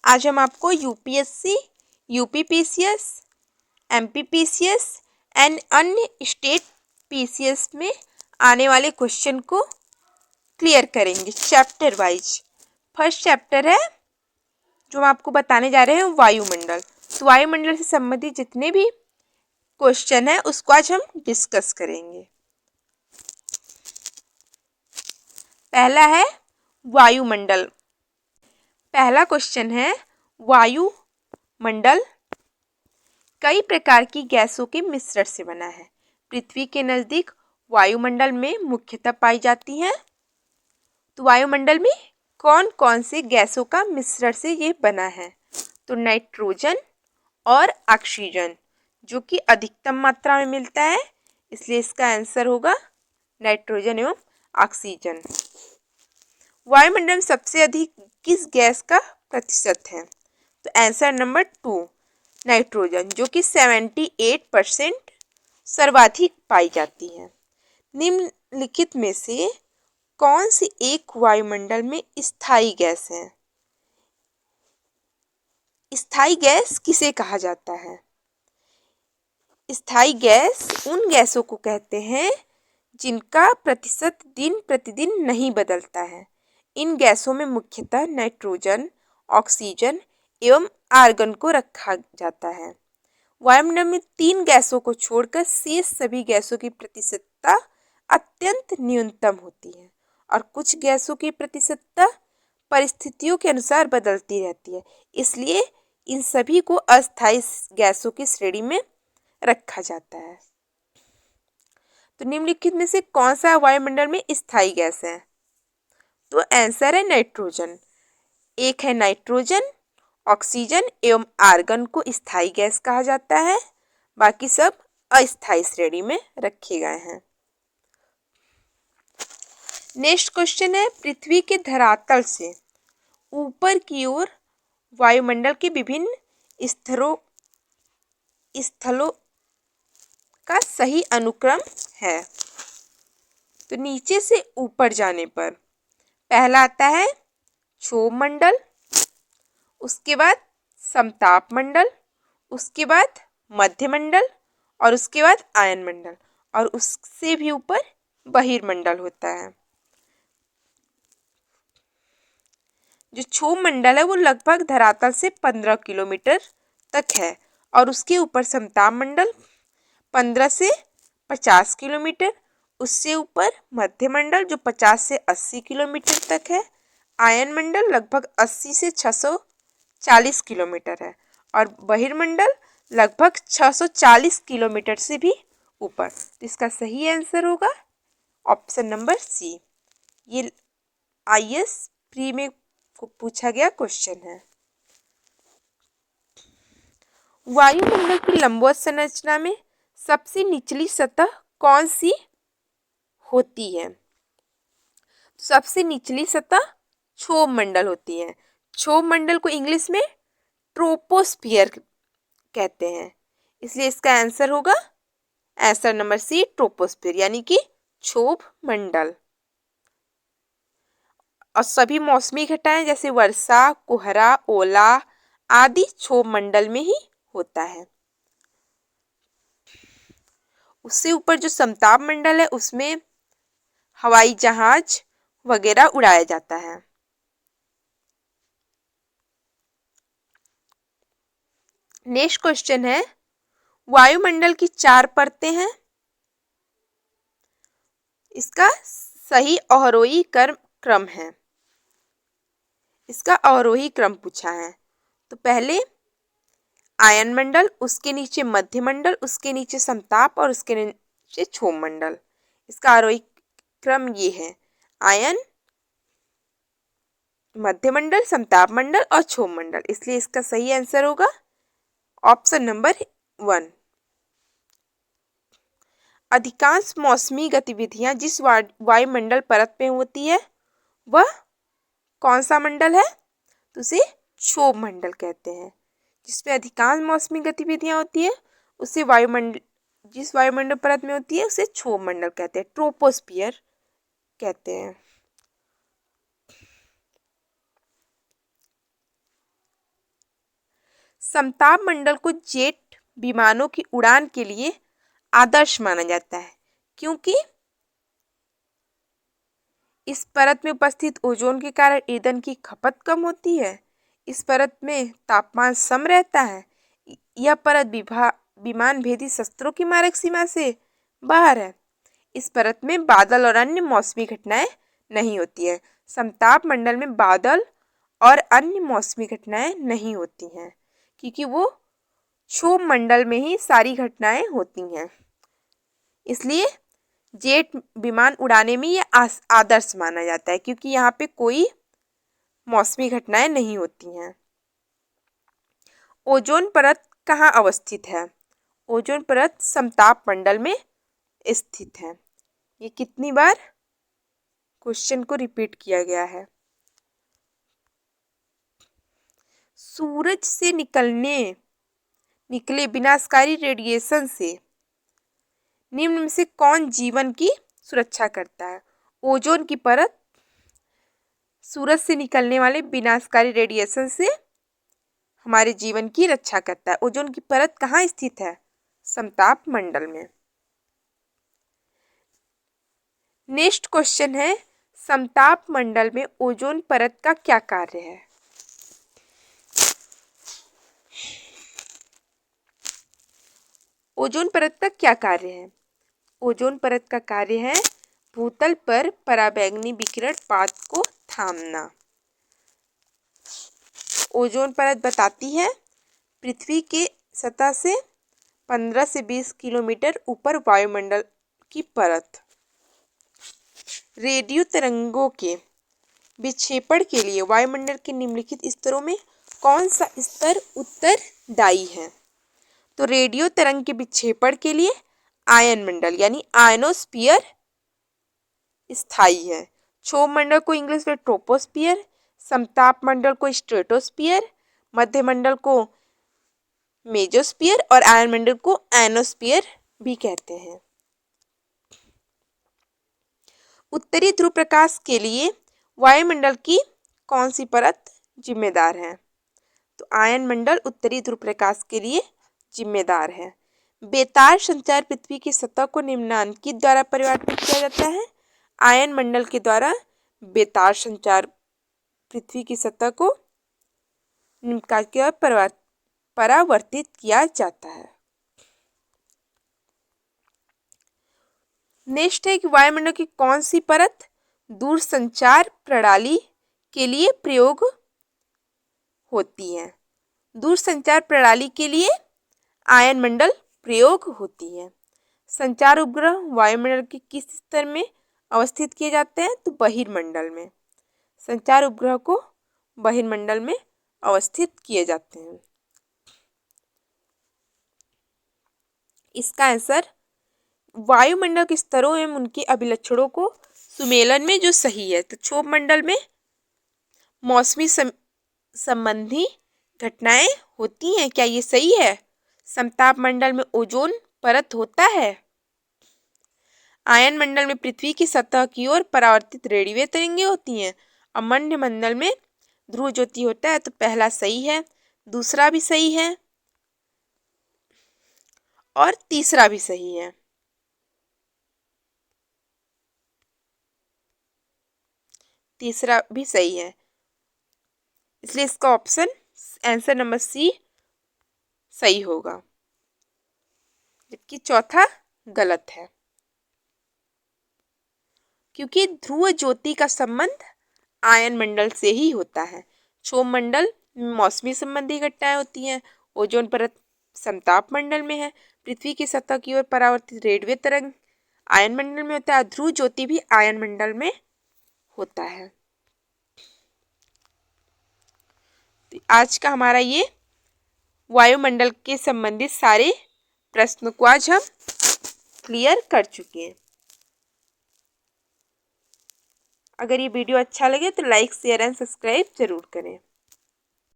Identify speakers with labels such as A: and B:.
A: आज हम आपको यूपीएससी, यूपीपीसीएस, एमपीपीसीएस एंड अन्य स्टेट पीसीएस में आने वाले क्वेश्चन को क्लियर करेंगे चैप्टर वाइज। फर्स्ट चैप्टर है जो हम आपको बताने जा रहे हैं वायुमंडल। तो वायुमंडल से संबंधित जितने भी क्वेश्चन है उसको आज हम डिस्कस करेंगे। पहला है वायुमंडल। पहला क्वेश्चन है वायुमंडल कई प्रकार की गैसों के मिश्रण से बना है। पृथ्वी के नज़दीक वायुमंडल में मुख्यतः पाई जाती हैं। तो वायुमंडल में कौन कौन से गैसों का मिश्रण से ये बना है? तो नाइट्रोजन और ऑक्सीजन, जो कि अधिकतम मात्रा में मिलता है, इसलिए इसका आंसर होगा नाइट्रोजन एवं ऑक्सीजन। वायुमंडल में सबसे अधिक किस गैस का प्रतिशत है? तो आंसर नंबर 2 नाइट्रोजन, जो कि 78% सर्वाधिक पाई जाती है। निम्नलिखित में से कौन सी एक वायुमंडल में स्थायी गैस है? स्थायी गैस किसे कहा जाता है? स्थायी गैस उन गैसों को कहते हैं जिनका प्रतिशत दिन प्रतिदिन नहीं बदलता है। इन गैसों में मुख्यतः नाइट्रोजन, ऑक्सीजन एवं आर्गन को रखा जाता है। वायुमंडल में 3 गैसों को छोड़कर शेष सभी गैसों की प्रतिशतता अत्यंत न्यूनतम होती है और कुछ गैसों की प्रतिशतता परिस्थितियों के अनुसार बदलती रहती है, इसलिए इन सभी को अस्थायी गैसों की श्रेणी में रखा जाता है। तो निम्नलिखित में से कौन सा वायुमंडल में स्थायी गैस है? तो आंसर है नाइट्रोजन। एक है नाइट्रोजन, ऑक्सीजन एवं आर्गन को स्थायी गैस कहा जाता है, बाकी सब अस्थायी श्रेणी में रखे गए हैं। नेक्स्ट क्वेश्चन है पृथ्वी के धरातल से ऊपर की ओर वायुमंडल के विभिन्न स्थलों का सही अनुक्रम है। तो नीचे से ऊपर जाने पर पहला आता है क्षोभ मंडल, उसके बाद समताप मंडल, उसके बाद मध्य मंडल और उसके बाद आयन मंडल, और उससे भी ऊपर बहिर्मंडल होता है। जो क्षोभ मंडल है वो लगभग धरातल से 15 किलोमीटर तक है और उसके ऊपर समताप मंडल 15 से 50 किलोमीटर, उससे ऊपर मध्य मंडल जो 50 से 80 किलोमीटर तक है, आयन मंडल लगभग 80 से 640 किलोमीटर है और बहिर्मंडल लगभग 640 किलोमीटर से भी ऊपर। तो इसका सही आंसर होगा ऑप्शन नंबर सी। ये आईएएस प्री में पूछा गया क्वेश्चन है। वायुमंडल की लंबवत संरचना में सबसे निचली सतह कौन सी होती है? सबसे निचली सतह क्षोभ मंडल होती है। क्षोभ मंडल को इंग्लिश में ट्रोपोस्फियर कहते हैं, इसलिए इसका आंसर होगा आंसर नंबर सी ट्रोपोस्फियर, यानी कि क्षोभ मंडल। और सभी मौसमी घटनाएं जैसे वर्षा, कोहरा, ओला आदि क्षोभ मंडल में ही होता है। उससे ऊपर जो समताप मंडल है उसमें हवाई जहाज वगैरह उड़ाया जाता है। नेक्स्ट क्वेश्चन है वायुमंडल की 4 परतें हैं, इसका सही अवरोही क्रम है। इसका अवरोही क्रम पूछा है। तो पहले आयन मंडल, उसके नीचे मध्य मंडल, उसके नीचे समताप और उसके नीचे क्षोभ मंडल। इसका आरोही क्रम ये है आयन, मध्य मंडल, समताप मंडल और क्षोभ मंडल, इसलिए इसका सही आंसर होगा ऑप्शन नंबर 1। अधिकांश मौसमी गतिविधियां जिस वायुमंडल परत में होती है वह कौन सा मंडल है? तो उसे क्षोभ मंडल कहते हैं। जिसमें अधिकांश मौसमी गतिविधियां होती है उसे वायुमंडल, जिस वायुमंडल परत में होती है उसे क्षोभ मंडल कहते हैं, ट्रोपोस्फियर कहते हैं। समताप मंडल को जेट विमानों की उड़ान के लिए आदर्श माना जाता है, क्योंकि इस परत में उपस्थित ओजोन के कारण ईंधन की खपत कम होती है। इस परत में तापमान सम रहता है। यह परत विमान भेदी शस्त्रों की मारक सीमा से बाहर है। इस परत में बादल और अन्य मौसमी घटनाएं नहीं होती है। समताप मंडल में बादल और अन्य मौसमी घटनाएं नहीं होती हैं, क्योंकि वो क्षोभ मंडल में ही सारी घटनाएं होती हैं। इसलिए जेट विमान उड़ाने में ये आदर्श माना जाता है, क्योंकि यहाँ पे कोई मौसमी घटनाएं नहीं होती हैं। ओजोन परत कहाँ अवस्थित है? ओजोन परत समताप मंडल में स्थित है। ये कितनी बार क्वेश्चन को रिपीट किया गया है। सूरज से निकले विनाशकारी रेडिएशन से निम्न में से कौन जीवन की सुरक्षा करता है? ओजोन की परत सूरज से निकलने वाले विनाशकारी रेडिएशन से हमारे जीवन की रक्षा करता है। ओजोन की परत कहाँ स्थित है? समताप मंडल में। नेक्स्ट क्वेश्चन है, समताप मंडल में ओजोन परत का क्या कार्य है? ओजोन परत का क्या कार्य है? ओजोन परत का कार्य है भूतल पर पराबैंगनी विकिरण पाथ को थामना। ओजोन परत बताती है पृथ्वी के सतह से 15 से 20 किलोमीटर ऊपर वायुमंडल की परत। रेडियो तरंगों के विक्षेपण के लिए वायुमंडल के निम्नलिखित स्तरों में कौन सा स्तर उत्तरदायी है? तो रेडियो तरंग के विक्षेपण के लिए आयन मंडल यानी आयनोस्फीयर स्थायी है। क्षोभ मंडल को इंग्लिश में ट्रोपोस्फियर, समताप मंडल को स्ट्रेटोस्फियर, मध्य मंडल को मेजोस्फियर और आयन मंडल को आयनोस्फीयर भी कहते हैं। उत्तरी ध्रुव प्रकाश के लिए वायुमंडल की कौन सी परत जिम्मेदार है? तो आयन मंडल उत्तरी ध्रुव प्रकाश के लिए जिम्मेदार है। बेतार संचार पृथ्वी की सतह को निम्नांकित द्वारा परिवर्तित किया जाता है। आयन मंडल के द्वारा बेतार संचार पृथ्वी की सतह को परावर्तित किया जाता है। नेक्स्ट है कि वायुमंडल की कौन सी परत दूरसंचार प्रणाली के लिए प्रयोग होती है? दूरसंचार प्रणाली के लिए आयन मंडल प्रयोग होती है। संचार उपग्रह वायुमंडल के किस स्तर में अवस्थित किए जाते हैं? तो बहिर्मंडल में। संचार उपग्रह को बहिर्मंडल में अवस्थित किए जाते हैं। इसका आंसर वायुमंडल के स्तरों एवं उनके अभिलक्षणों को सुमेलन में जो सही है। तो क्षोभ मंडल में मौसमी संबंधी घटनाएं होती हैं, क्या ये सही है? समताप मंडल में ओजोन परत होता है। आयन मंडल में पृथ्वी की सतह की ओर परावर्तित रेडियो तरंगें होती हैं। और मध्य मंडल में ध्रुव ज्योति होता है। तो पहला सही है, दूसरा भी सही है और तीसरा भी सही है। तीसरा भी सही है, इसलिए इसका ऑप्शन आंसर नंबर सी सही होगा, जबकि चौथा गलत है, क्योंकि ध्रुव ज्योति का संबंध आयन मंडल से ही होता है। क्षोभ मंडल में मौसमी संबंधी घटनाएं होती हैं। ओजोन परत समताप मंडल में है। पृथ्वी की सतह की ओर परावर्तित रेडियो तरंग आयन मंडल में होता है। ध्रुव ज्योति भी आयन मंडल में होता है। तो आज का हमारा ये वायुमंडल के संबंधित सारे प्रश्नों को आज हम क्लियर कर चुके हैं। अगर ये वीडियो अच्छा लगे तो लाइक, शेयर एंड सब्सक्राइब जरूर करें।